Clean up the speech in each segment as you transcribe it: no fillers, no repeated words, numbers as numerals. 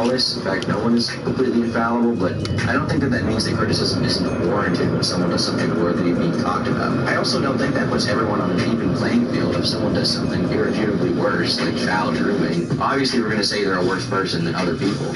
flawless. In fact, no one is completely infallible, but I don't think that that means that criticism isn't warranted when someone does something worthy of being talked about. I also don't think that puts everyone on an even playing field. If someone does something irrefutably worse, like foul grooming, obviously we're going to say they're a worse person than other people.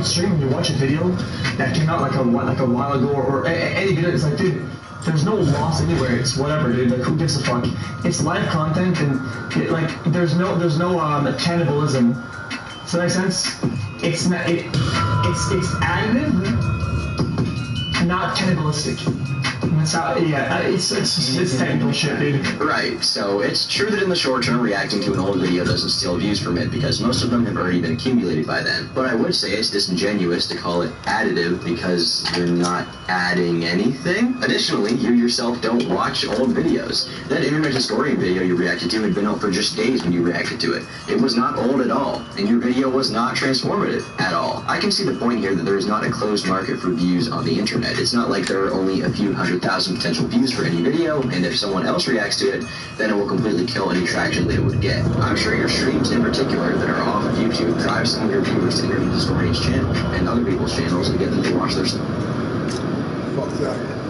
Stream and you watch a video that came out like a while ago or any video, it's like, dude, there's no loss anywhere. It's whatever, dude. Like, who gives a fuck? It's live content, and there's no cannibalism. Does that make sense? It's not. It's additive, not cannibalistic. That's how, yeah, it's technical shit, dude. Right, so it's true that in the short term, reacting to an old video doesn't steal views from it, because most of them have already been accumulated by then. But I would say it's disingenuous to call it additive, because you're not adding anything. Additionally, you yourself don't watch old videos. That internet historian video you reacted to had been out for just days when you reacted to it. It was not old at all, and your video was not transformative at all. I can see the point here that there is not a closed market for views on the internet. It's not like there are only a few 100,000 potential views for any video, and if someone else reacts to it, then it will completely kill any traction that it would get. I'm sure your streams in particular that are off of YouTube drive some of your viewers to Internet Historian's channel and other people's channels and get them to watch their stuff. Fuck that.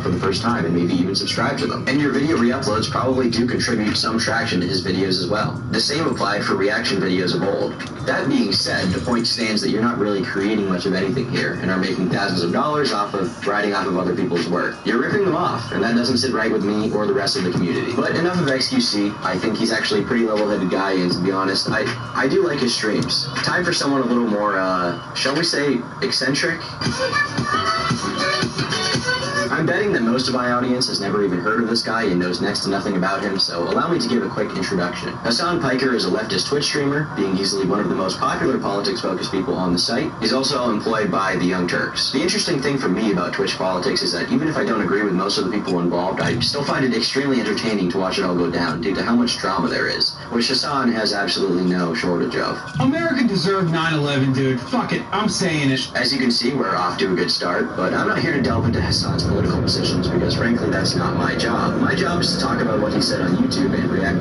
for the first time and maybe even subscribe to them. And your video re-uploads probably do contribute some traction to his videos as well. The same applied for reaction videos of old. That being said, the point stands that you're not really creating much of anything here and are making thousands of dollars off of riding off of other people's work. You're ripping them off, and that doesn't sit right with me or the rest of the community. But enough of XQC. I think he's actually a pretty level-headed guy, and to be honest, I do like his streams. Time for someone a little more, shall we say, eccentric? I'm betting that most of my audience has never even heard of this guy and knows next to nothing about him, so allow me to give a quick introduction. Hassan Piker is a leftist Twitch streamer, being easily one of the most popular politics-focused people on the site. He's also employed by the Young Turks. The interesting thing for me about Twitch politics is that even if I don't agree with most of the people involved, I still find it extremely entertaining to watch it all go down due to how much drama there is, which Hassan has absolutely no shortage of. America deserved 9/11, dude. Fuck it, I'm saying it. As you can see, we're off to a good start, but I'm not here to delve into Hassan's political positions because frankly that's not my job. My job is to talk about what he said on YouTube and react.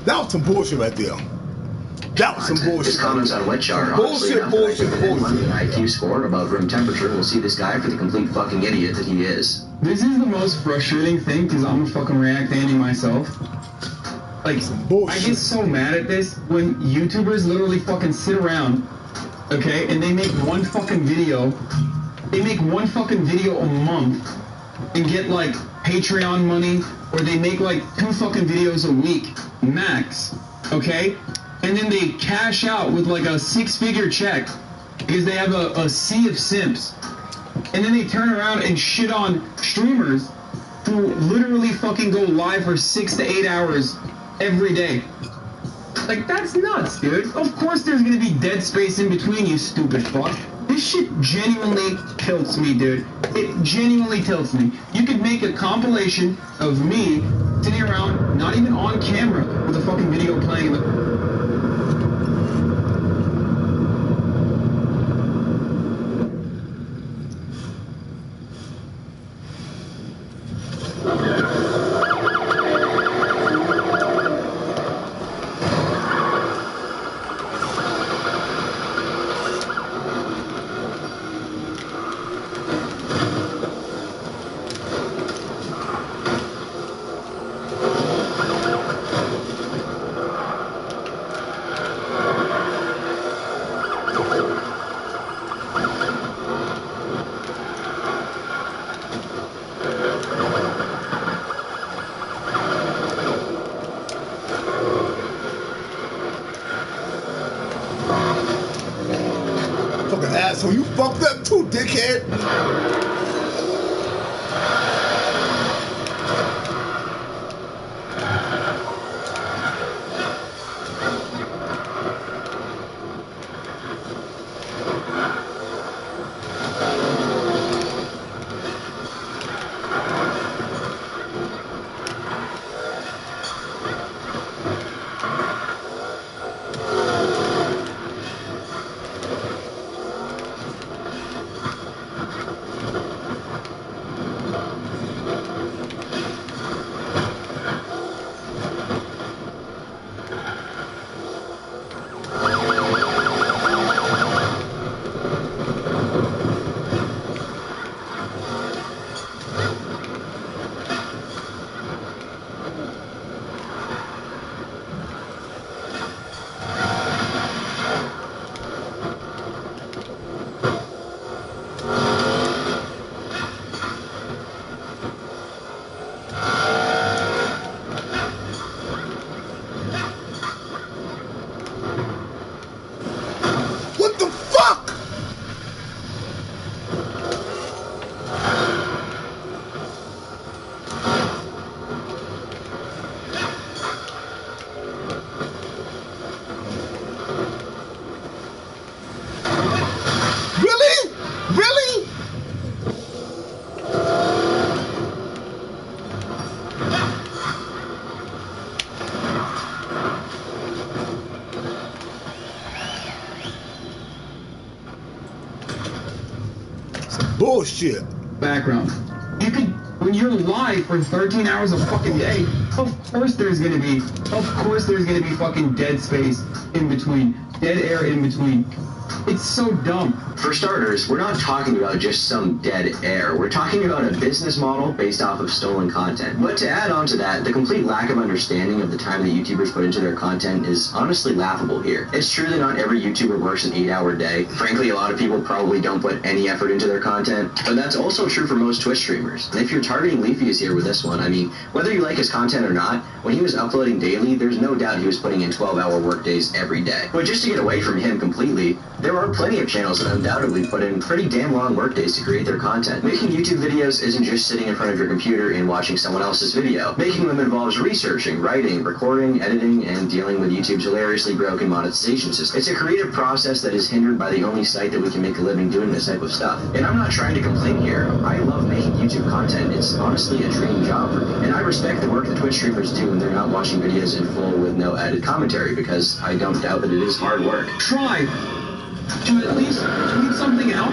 That was some bullshit right there. That was some bullshit. His comments on which are honestly enough that anyone with an IQ score above room temperature will see this guy for the complete fucking idiot that he is. This is the most frustrating thing because I'm a fucking React Andy myself. Like, I get so mad at this when YouTubers literally fucking sit around, okay, and they make one fucking video. They make one fucking video a month and get like Patreon money, or they make like 2 fucking videos a week max, okay? And then they cash out with like a 6-figure check because they have a sea of simps. And then they turn around and shit on streamers who literally fucking go live for 6 to 8 hours every day. Like, that's nuts, dude. Of course there's gonna be dead space in between, you stupid fuck. This shit genuinely tilts me, dude. It genuinely tilts me. You could make a compilation of me sitting around, not even on camera, with a fucking video playing in the... Fucking asshole, you fucked up too, dickhead. Bullshit. Background. You could, when you're live for 13 hours a fucking day, of course there's gonna be fucking dead space in between, dead air in between. It's so dumb. For starters, we're not talking about just some dead air. We're talking about a business model based off of stolen content. But to add on to that, the complete lack of understanding of the time that YouTubers put into their content is honestly laughable here. It's true that not every YouTuber works an 8-hour day. Frankly, a lot of people probably don't put any effort into their content. But that's also true for most Twitch streamers. And if you're targeting Leafy's here with this one, I mean, whether you like his content or not, when he was uploading daily, there's no doubt he was putting in 12-hour workdays every day. But just to get away from him completely, there are plenty of channels that undoubtedly put in pretty damn long workdays to create their content. Making YouTube videos isn't just sitting in front of your computer and watching someone else's video. Making them involves researching, writing, recording, editing, and dealing with YouTube's hilariously broken monetization system. It's a creative process that is hindered by the only site that we can make a living doing this type of stuff. And I'm not trying to complain here. I love making YouTube content. It's honestly a dream job for me. And I respect the work that Twitch streamers do when they're not watching videos in full with no added commentary, because I don't doubt that it is hard work. Try to at least tweet something out.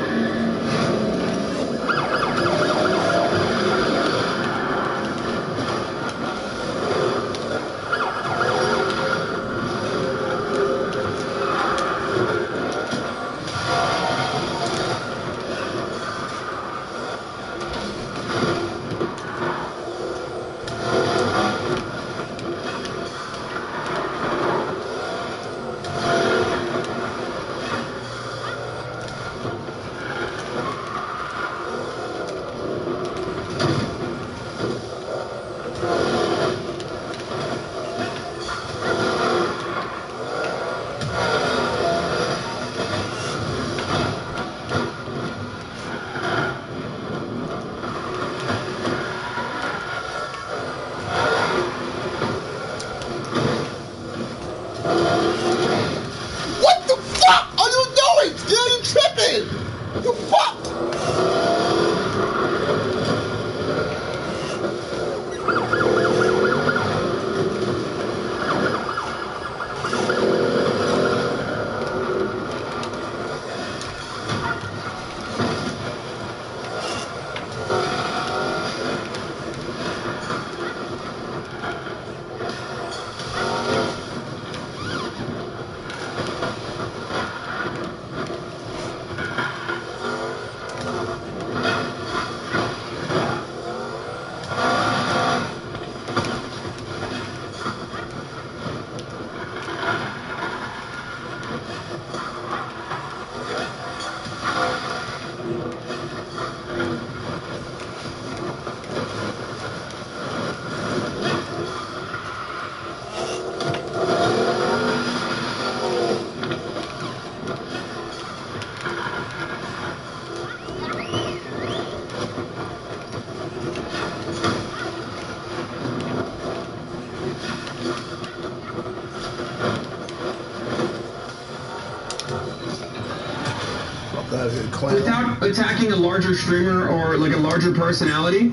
Without attacking a larger streamer or like a larger personality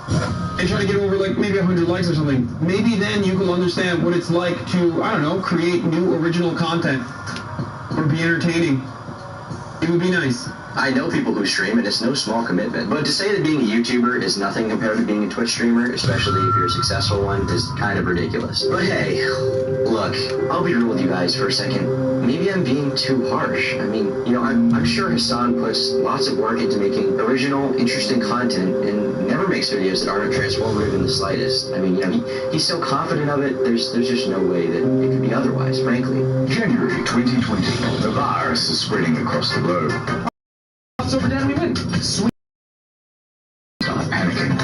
and trying to get over like maybe 100 likes or something, maybe then you will understand what it's like to, I don't know, create new original content or be entertaining. It would be nice. I know people who stream, and it's no small commitment. But to say that being a YouTuber is nothing compared to being a Twitch streamer, especially if you're a successful one, is kind of ridiculous. But hey, look, I'll be real with you guys for a second. Maybe I'm being too harsh. I mean, you know, I'm sure Hassan puts lots of work into making original, interesting content and never makes videos that aren't transformative in the slightest. I mean, you know, he's so confident of it, there's just no way that it could be otherwise, frankly. January 2020, the virus is spreading across the globe. Over down we went. Sweet. Stop panicking.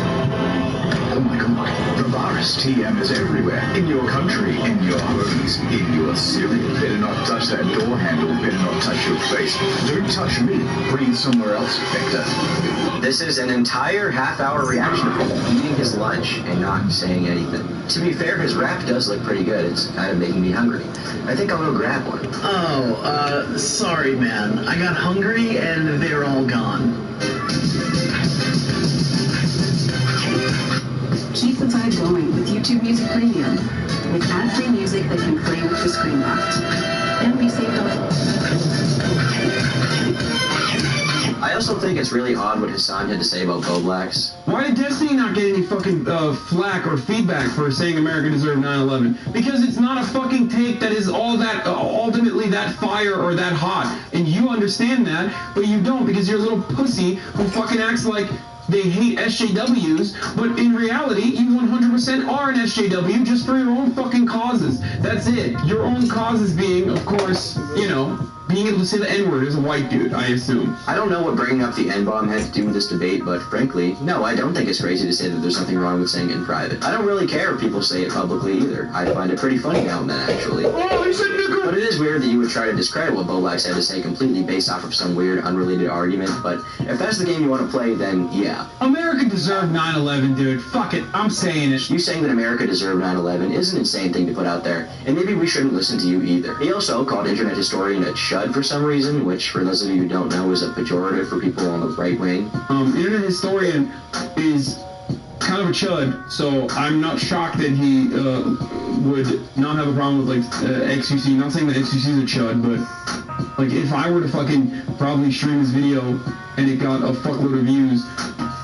Oh my god, the virus TM is everywhere. In your country, in your homes, in your cereal. Better not touch that door handle, better not touch your face. Don't touch me. Breathe somewhere else, Vector. This is an entire half-hour reaction of him eating his lunch and not saying anything. To be fair, his rap does look pretty good. It's kind of making me hungry. I think I'll go grab one. Oh, sorry, man. I got hungry and they're all gone. Keep the vibe going with YouTube Music Premium. With ad-free music that can play with the screen locked. And be saved on. I also also think it's really odd what Hassan had to say about Bo Blacks. Why did Destiny not get any fucking flack or feedback for saying America deserved 9/11? Because it's not a fucking take that is all that ultimately that fire or that hot, and you understand that, but you don't because you're a little pussy who fucking acts like they hate SJWs, but in reality, you 100% are an SJW just for your own fucking causes. That's it. Your own causes being, of course, you know, being able to say the N-word as a white dude, I assume. I don't know what bringing up the N-bomb had to do with this debate, but frankly, no, I don't think it's crazy to say that there's nothing wrong with saying it in private. I don't really care if people say it publicly either. I find it pretty funny now and then, actually. Oh, he said nigger! But it is weird that you would try to discredit what Bo Blacks had to say completely based off of some weird, unrelated argument, but if that's the game you want to play, then yeah. America deserved 9/11, dude. Fuck it, I'm saying it. You saying that America deserved 9/11 is an insane thing to put out there, and maybe we shouldn't listen to you either. He also called internet historian a chud for some reason, which for those of you who don't know is a pejorative for people on the right wing. Internet historian is kind of a chud, so I'm not shocked that he would not have a problem with like XQC. Not saying that XQC is a chud, but like if I were to fucking probably stream his video and it got a fuckload of views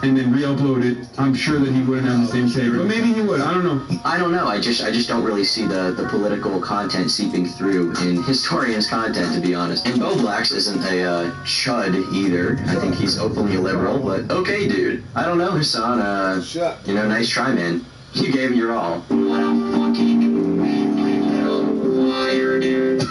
and then re-upload it, I'm sure that he wouldn't have the same say. But maybe he would. I don't know. I don't know. I just don't really see the political content seeping through in historians' content, to be honest. And Bo Blacks isn't a chud either. I think he's openly a liberal, but okay, dude. I don't know, Hassan. You know, nice try, man. You gave it your all. What a fucking liar, dude.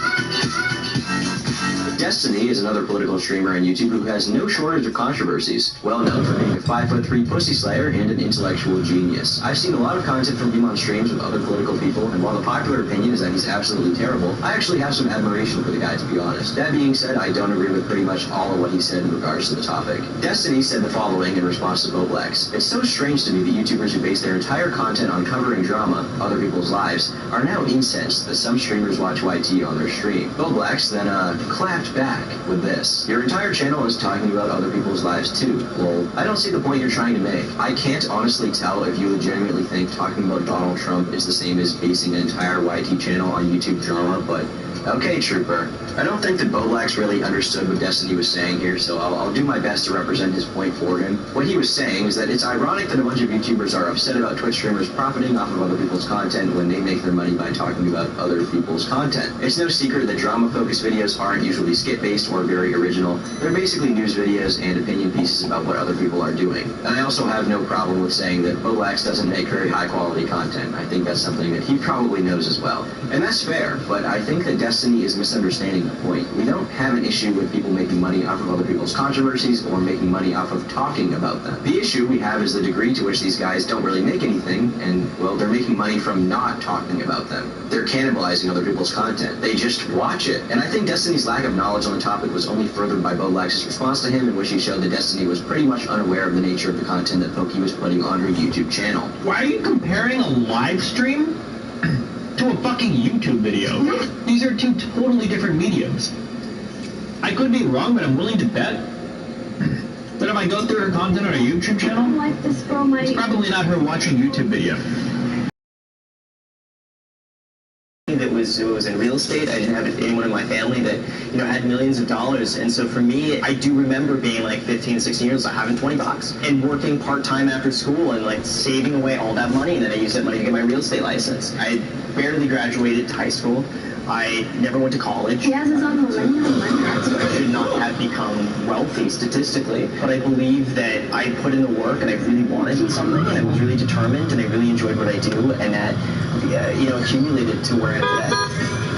Destiny is another political streamer on YouTube who has no shortage of controversies, well known for being a 5'3" pussy slayer and an intellectual genius. I've seen a lot of content from him on streams with other political people, and while the popular opinion is that he's absolutely terrible, I actually have some admiration for the guy, to be honest. That being said, I don't agree with pretty much all of what he said in regards to the topic. Destiny said the following in response to Bo Blacks. It's so strange to me that YouTubers who base their entire content on covering drama, other people's lives, are now incensed that some streamers watch YT on their stream. Bo Blacks then, clapped back with this. Your entire channel is talking about other people's lives too. Well, I don't see the point you're trying to make. I can't honestly tell if you legitimately think talking about Donald Trump is the same as basing an entire YT channel on YouTube drama, but okay, trooper. I don't think that Bo Blacks really understood what Destiny was saying here, so I'll do my best to represent his point for him. What he was saying is that it's ironic that a bunch of YouTubers are upset about Twitch streamers profiting off of other people's content when they make their money by talking about other people's content. It's no secret that drama-focused videos aren't usually skit-based or very original. They're basically news videos and opinion pieces about what other people are doing. And I also have no problem with saying that Bo Blacks doesn't make very high-quality content. I think that's something that he probably knows as well. And that's fair, but I think that Destiny is misunderstanding the point. We don't have an issue with people making money off of other people's controversies or making money off of talking about them. The issue we have is the degree to which these guys don't really make anything, and, well, they're making money from not talking about them. They're cannibalizing other people's content. They just watch it. And I think Destiny's lack of knowledge on the topic was only furthered by Bo Blacks' response to him, in which he showed that Destiny was pretty much unaware of the nature of the content that Pokey was putting on her YouTube channel. Why are you comparing a live stream to a fucking YouTube video? These are two totally different mediums. I could be wrong, but I'm willing to bet that if I go through her content on a YouTube channel, Like this girl might. it's probably not her watching YouTube video. It was in real estate. I didn't have anyone in my family that, you know, had millions of dollars. And so for me, I do remember being like 15, 16 years old, having $20 and working part-time after school and like saving away all that money. And then I used that money to get my real estate license. I barely graduated high school. I never went to college. He has his own millennial I should not have become wealthy statistically, but I believe that I put in the work and I really wanted something and I was really determined and I really enjoyed what I do, and that, you know, accumulated to where I'm at.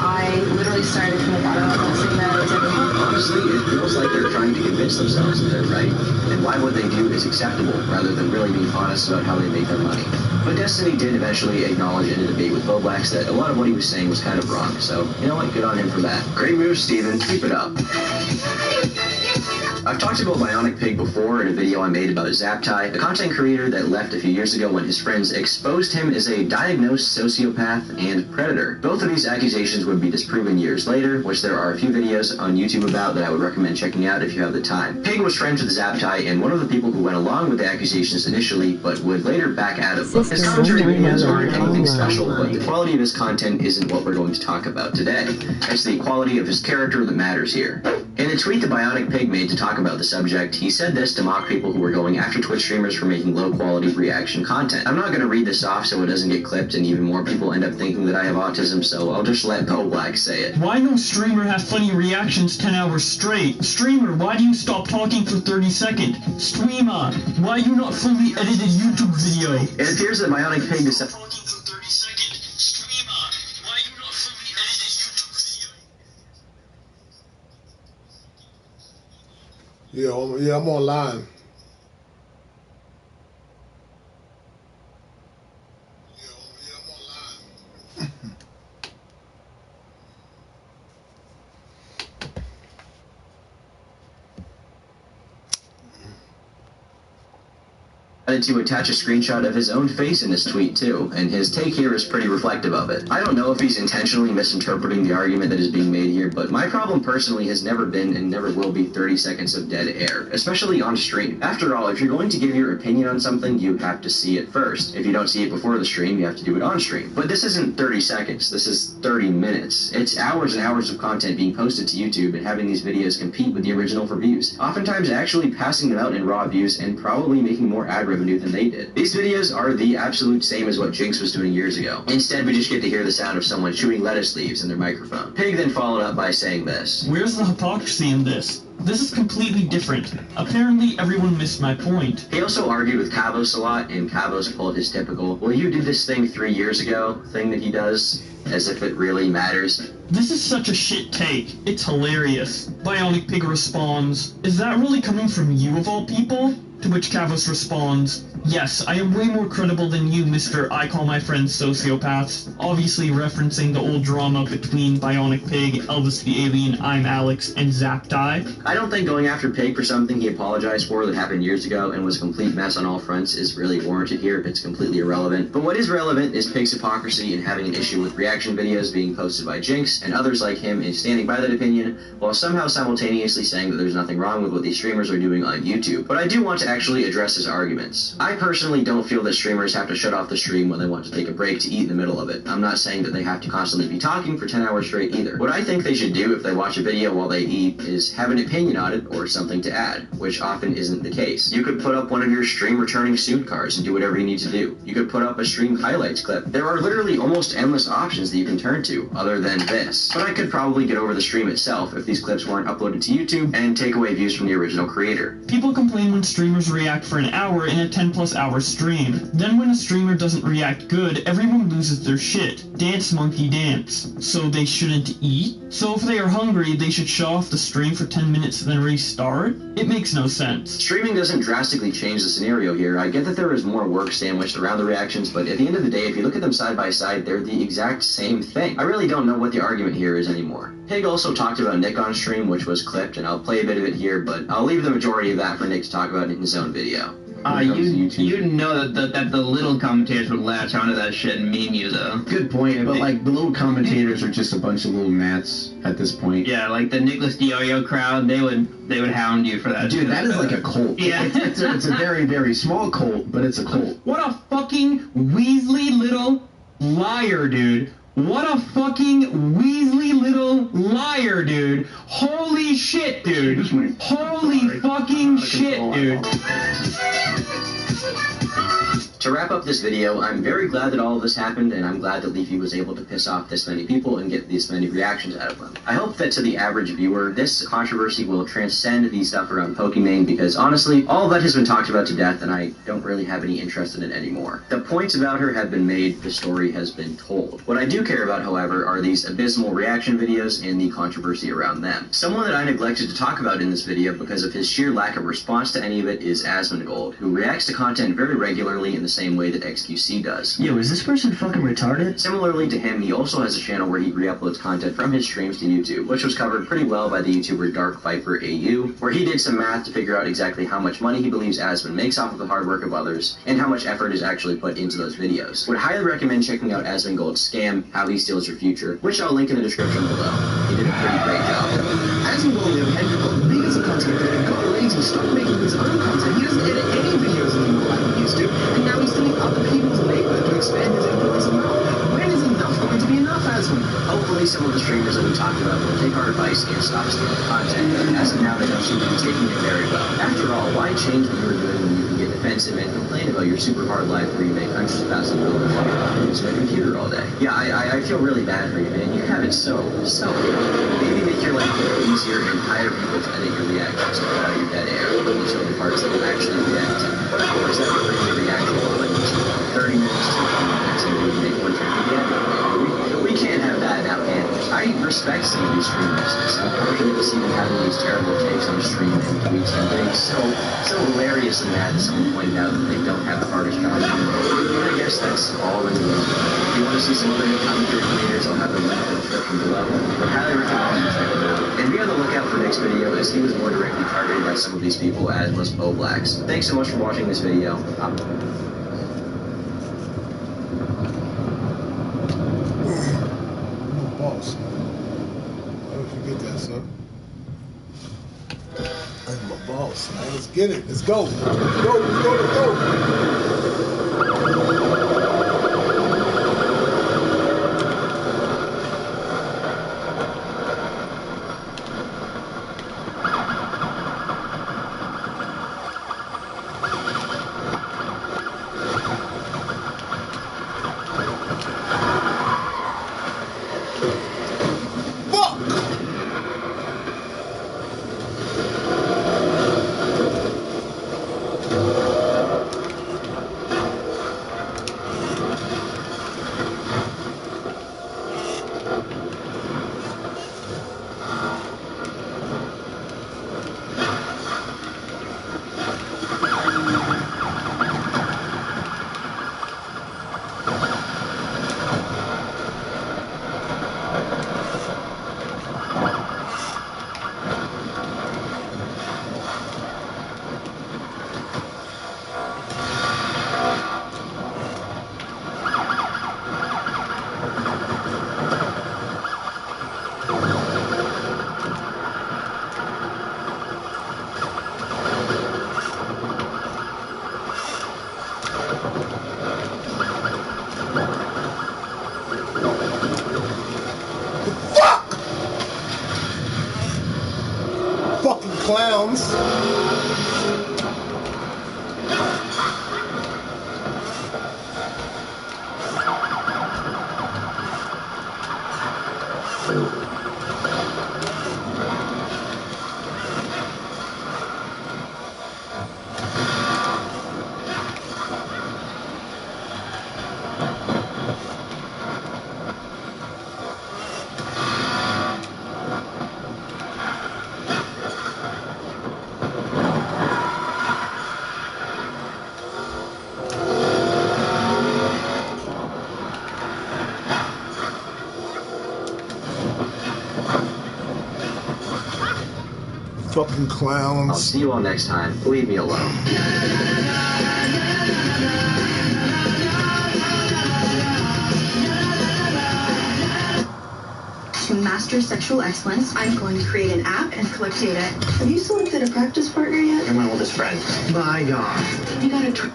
I literally started from the bottom of posting videos every month. Honestly, it feels like they're trying to convince themselves that they're right, and why what they do is acceptable, rather than really being honest about how they make their money. But Destiny did eventually acknowledge in a debate with Bo Blacks that a lot of what he was saying was kind of wrong, so you know what, good on him for that. Great move, Steven, keep it up. I've talked about Bionic Pig before in a video I made about Zaptai, a content creator that left a few years ago when his friends exposed him as a diagnosed sociopath and predator. Both of these accusations would be disproven years later, which there are a few videos on YouTube about that I would recommend checking out if you have the time. Pig was friends with Zaptai and one of the people who went along with the accusations initially, but would later back out of them. His commentary videos aren't anything special, but the quality of his content isn't what we're going to talk about today. It's the quality of his character that matters here. In a tweet that Bionic Pig made to talk about the subject, he said this to mock people who were going after Twitch streamers for making low-quality reaction content. I'm not going to read this off so it doesn't get clipped and even more people end up thinking that I have autism, so I'll just let Black say it. Why no streamer have funny reactions 10 hours straight? Streamer, why do you stop talking for 30 seconds? Streamer, why you not fully edited YouTube video? It appears that Bionic Pig decided... Yeah, I'm online. To attach a screenshot of his own face in his tweet too, and his take here is pretty reflective of it. I don't know if he's intentionally misinterpreting the argument that is being made here, but my problem personally has never been and never will be 30 seconds of dead air, especially on stream. After all, if you're going to give your opinion on something, you have to see it first. If you don't see it before the stream, you have to do it on stream. But this isn't 30 seconds, this is 30 minutes. It's hours and hours of content being posted to YouTube and having these videos compete with the original for views. Oftentimes actually passing them out in raw views and probably making more ad revenue than they did. These videos are the absolute same as what Jinx was doing years ago. Instead, we just get to hear the sound of someone chewing lettuce leaves in their microphone. Pig then followed up by saying this. Where's the hypocrisy in this? This is completely different. Apparently, everyone missed my point. He also argued with Kavos a lot, and Kavos pulled his typical, well, you did this thing 3 years ago thing that he does, as if it really matters. This is such a shit take. It's hilarious. Bionic Pig responds, is that really coming from you of all people? To which Kavos responds, yes, I am way more credible than you, Mr. I call my friends sociopaths, obviously referencing the old drama between Bionic Pig, Elvis the Alien, I'm Alex, and Zaptai. I don't think going after Pig for something he apologized for that happened years ago and was a complete mess on all fronts is really warranted here. It's completely irrelevant. But what is relevant is Pig's hypocrisy in having an issue with reaction videos being posted by Jinx and others like him and standing by that opinion, while somehow simultaneously saying that there's nothing wrong with what these streamers are doing on YouTube. But I do want to actually address his arguments. I personally don't feel that streamers have to shut off the stream when they want to take a break to eat in the middle of it. I'm not saying that they have to constantly be talking for 10 hours straight either. What I think they should do if they watch a video while they eat is have an opinion on it or something to add, which often isn't the case. You could put up one of your stream returning suit cars and do whatever you need to do. You could put up a stream highlights clip. There are literally almost endless options that you can turn to other than this. But I could probably get over the stream itself if these clips weren't uploaded to YouTube and take away views from the original creator. People complain when streamers react for an hour in a 10+ hour stream. Then when a streamer doesn't react good, everyone loses their shit. Dance monkey dance. So they shouldn't eat? So if they are hungry, they should shut off the stream for 10 minutes and then restart? It makes no sense. Streaming doesn't drastically change the scenario here. I get that there is more work sandwiched around the reactions, but at the end of the day, if you look at them side by side, they're the exact same thing. I really don't know what the argument here is anymore. Pig also talked about Nick on stream, which was clipped, and I'll play a bit of it here, but I'll leave the majority of that for Nick to talk about in his own video. You know that the little commentators would latch onto that shit and meme you, though. Good point, but like the little commentators are just a bunch of little gnats at this point. Yeah, like the Nicholas Diorio crowd, they would hound you for that. Dude, that is like a cult. Yeah, it's a very, very small cult, but it's a cult. What a fucking Weasley little liar, dude. What a fucking Weasley little liar, dude. Holy shit, dude. Holy fucking shit, dude. To wrap up this video, I'm very glad that all of this happened, and I'm glad that Leafy was able to piss off this many people and get this many reactions out of them. I hope that to the average viewer, this controversy will transcend the stuff around Pokimane, because honestly, all of that has been talked about to death, and I don't really have any interest in it anymore. The points about her have been made, the story has been told. What I do care about, however, are these abysmal reaction videos and the controversy around them. Someone that I neglected to talk about in this video because of his sheer lack of response to any of it is Asmongold, who reacts to content very regularly in the same way that XQC does. Yo, is this person fucking retarded? Similarly to him, he also has a channel where he re-uploads content from his streams to YouTube, which was covered pretty well by the YouTuber Dark Viper AU, where he did some math to figure out exactly how much money he believes Asmon makes off of the hard work of others, and how much effort is actually put into those videos. Would highly recommend checking out Asmongold's scam, How He Steals Your Future, which I'll link in the description below. He did a pretty great job. Asmongold, on the other hand, got big as a content creator, got lazy, stopped making his own content. He doesn't edit any videos anymore like he used to, and now he's stealing other people's labor to expand his influence and wealth. When is enough going to be enough, That's one. Hopefully some of the streamers that we talked about will take our advice and stop stealing content. As of now, they don't seem to be taking it very well. After all, why change what you were doing when you can get defensive and complain about your super hard life where you make hundreds of thousands of dollars using a computer all day? Yeah, I feel really bad for you, man. You have it so easy. Maybe make your life a little easier and hire people to edit your reactions to cut out your dead air when you show the parts that you actually react to. Or is that bring the reaction on 30 minutes to 20 minutes and we make one track again? We can't have that now, can we? I respect some of these streamers. It's unfortunate to see them having these terrible takes on stream and tweets and things. So hilarious and mad that someone pointed out that they don't have the hardest job. I guess that's all in the world. If you want to see some other commentary creators, I'll have the link in the description below. I highly recommend you check them out. And be on the lookout for Nick's video, as he was more directly targeted by some of these people, as was Bo Blacks. Thanks so much for watching this video. Boss. Why don't you get that, son? I'm my boss, man. Let's get it. Let's go. Let's go. Let's go. Let's go. Clowns. Fucking clowns. I'll see you all next time. Leave me alone. To master sexual excellence, I'm going to create an app and collect data. Have you selected a practice partner yet? You're my oldest friend. My God. You gotta try.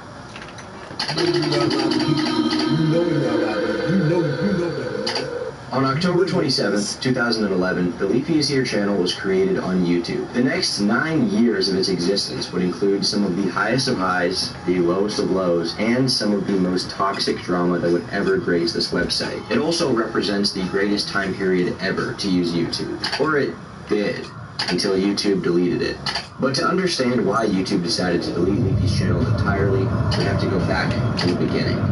On October 27th, 2011, the Leafy Is Here channel was created on YouTube. The next 9 years of its existence would include some of the highest of highs, the lowest of lows, and some of the most toxic drama that would ever grace this website. It also represents the greatest time period ever to use YouTube. Or it did, until YouTube deleted it. But to understand why YouTube decided to delete Leafy's channel entirely, we have to go back to the beginning.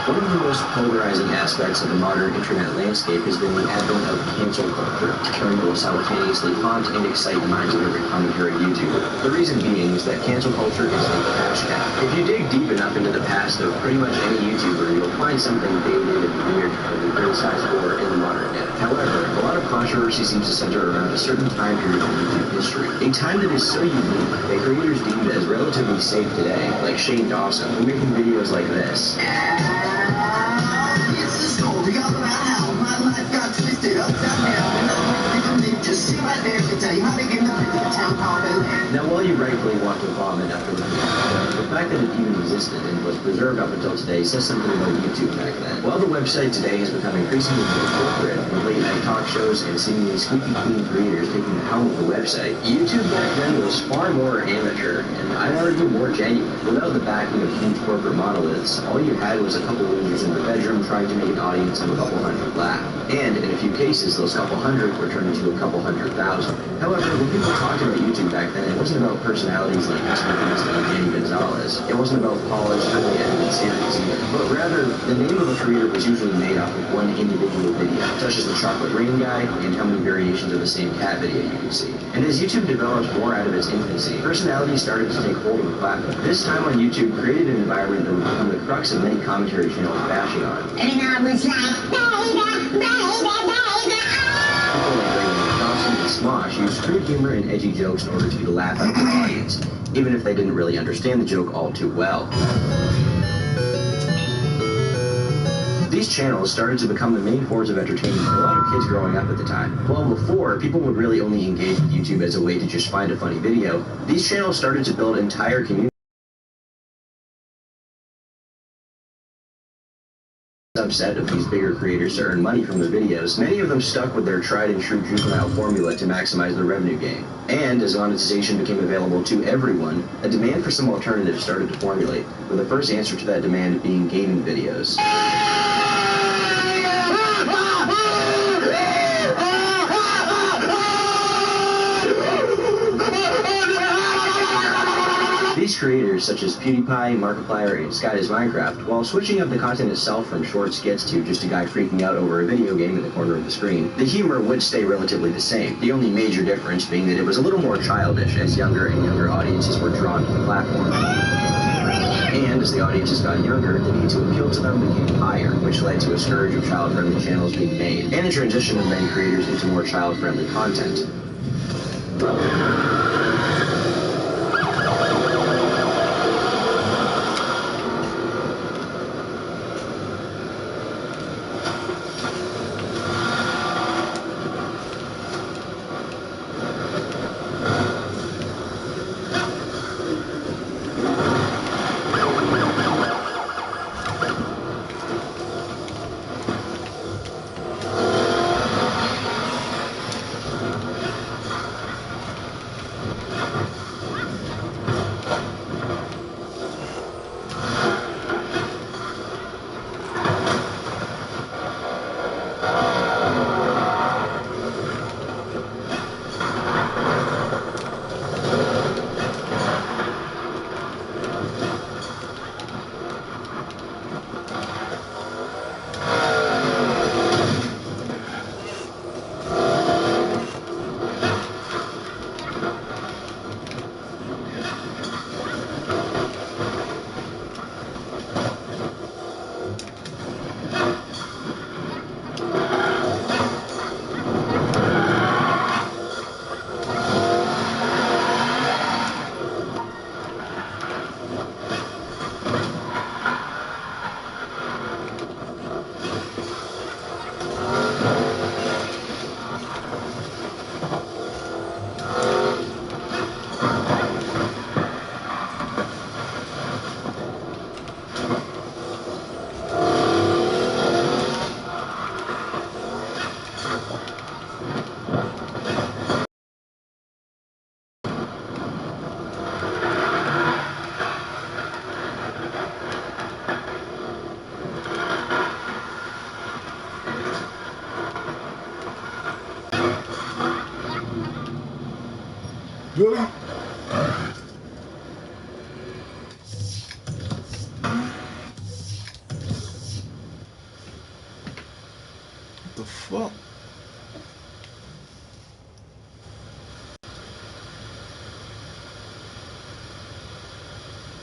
One of the the most polarizing aspects of the modern internet landscape has been the advent of cancel culture, a term that will simultaneously haunt and excite the minds of every commentary YouTuber. The reason being is that cancel culture is a cash cow. If you dig deep enough into the past of pretty much any YouTuber, you'll find something dated and weird to be criticized for in the modern day. However, a lot of controversy seems to center around a certain time period in YouTube history. A time that is so unique that creators deemed as relatively safe today, like Shane Dawson, who making videos like this. It's the story all about how my life got twisted upside down, and I'm just sit right there to tell you how to get up into the town called Payback. Now, while you rightfully want to vomit after looking at the fact that it even existed and was preserved up until today says something about YouTube back then. While the website today has become increasingly more corporate, with late-night talk shows and seemingly squeaky clean creators taking the helm of the website, YouTube back then was far more amateur, and I'd argue more genuine. Without the backing of huge corporate monoliths, all you had was a couple losers in their bedroom trying to make an audience of a couple hundred laugh. And in a few cases, those couple hundred were turned into a couple 100,000. However, when people talked about YouTube back then, it wasn't about personalities like Mr. Beast and Danny Gonzalez. It wasn't about polished, highly edited series either. But rather, the name of a creator was usually made off of one individual video, such as the Chocolate Rain Guy and how many variations of the same cat video you can see. And as YouTube developed more out of its infancy, personality started to take hold of the platform. This time on YouTube created an environment that would become the crux of many commentary channels bashing on. And I was like, And Smosh used crude humor and edgy jokes in order to get a laugh out of their audience, even if they didn't really understand the joke all too well. These channels started to become the main forms of entertainment for a lot of kids growing up at the time. While before, people would really only engage with YouTube as a way to just find a funny video, these channels started to build entire communities. Subset of these bigger creators to earn money from their videos, many of them stuck with their tried and true juvenile formula to maximize their revenue gain. And as monetization became available to everyone, a demand for some alternatives started to formulate, with the first answer to that demand being gaming videos. These creators, such as PewDiePie, Markiplier, and Sky Does Minecraft, while switching up the content itself from short skits to just a guy freaking out over a video game in the corner of the screen, the humor would stay relatively the same, the only major difference being that it was a little more childish as younger and younger audiences were drawn to the platform. And as the audiences got younger, the need to appeal to them became higher, which led to a scourge of child-friendly channels being made, and the transition of many creators into more child-friendly content. Really? the fuck?